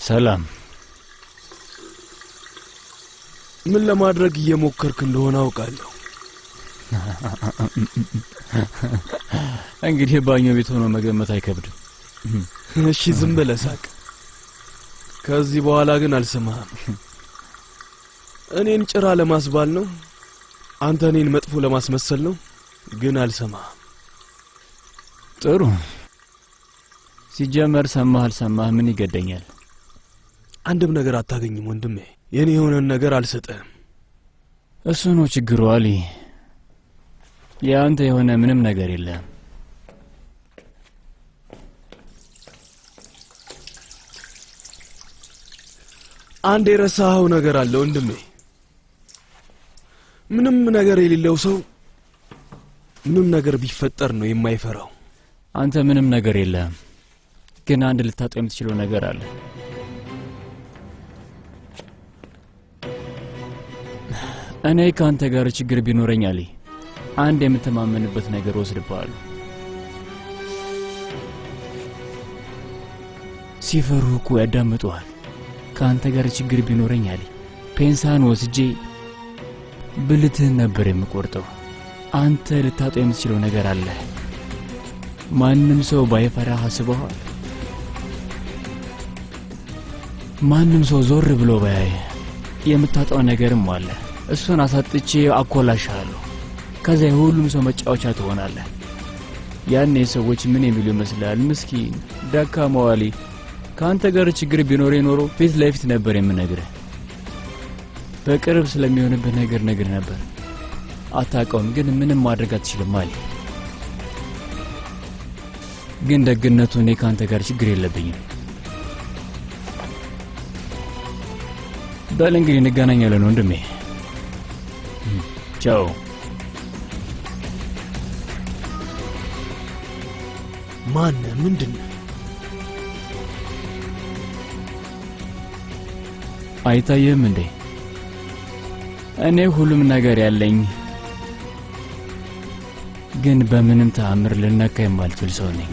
ሰላም ምን ለማድረግ እየሞከርክ እንደሆነ አውቃለሁ እንግዲህ ባኞ ቤት ሆኖ መገመት አይከብድም እሺ ዝም ብለህ ሳቅ ከዚህ በኋላ ግን አልሰማህም እኔን ጭራ ለማስባል ነው አንተ እኔን መጥፎ ለማስመሰል ነው ግን አልሰማህም ጥሩ ሲጀመር ሰማህ ምን ይገደኛል አንድም ነገር አታገኝም ወንድሜ የኔ የሆነን ነገር አልሰጠህም እሱ ነው ችግሩ አሊ ያንተ የሆነ ምንም ነገር የለም አንድ የረሳኸው ነገር አለ ወንድሜ ምንም ነገር የሌለው ሰው ምንም ነገር ቢፈጠር ነው የማይፈራው አንተ ምንም ነገር የለም ግን አንድ ልታጠው የምትችለው ነገር አለ እኔ ካንተ ጋር ችግር ቢኖረኝ አሊ አንድ የምትማመንበት ነገር ወስድብሃለሁ ሲፈሩ እኮ ያዳምጡሃል ካንተ ጋር ችግር ቢኖረኝ አሊ ፔንሳን ወስጄ ብልትህን ነበር የምቆርጠው አንተ ልታጠው የምትችለው ነገር አለ ማንም ሰው ባይፈራህ አስበዋል ማንም ሰው ዞር ብሎ ባያይ የምታጣው ነገርም አለ እሱን አሳጥቼ አኮላሻለሁ ከዛ ሁሉም ሰው መጫወቻ ትሆናለህ ያኔ ሰዎች ምን የሚሉ ይመስላል ምስኪን ደካማው አሊ ካንተ ጋር ችግር ቢኖር ኖሮ ፊት ለፊት ነበር የምነግርህ በቅርብ ስለሚሆንብህ ነገር ነበር አታውቀውም ግን ምንም ማድረግ አትችልም አሊ ግን ደግነቱ እኔ ካንተ ጋር ችግር የለብኝም በል እንግዲህ እንገናኛለን ወንድሜ ቻው ማን ምንድነው አይታየም እንዴ እኔ ሁሉም ነገር ያለኝ ግን በምንም ተአምር ልነካ የማልችል ሰው ነኝ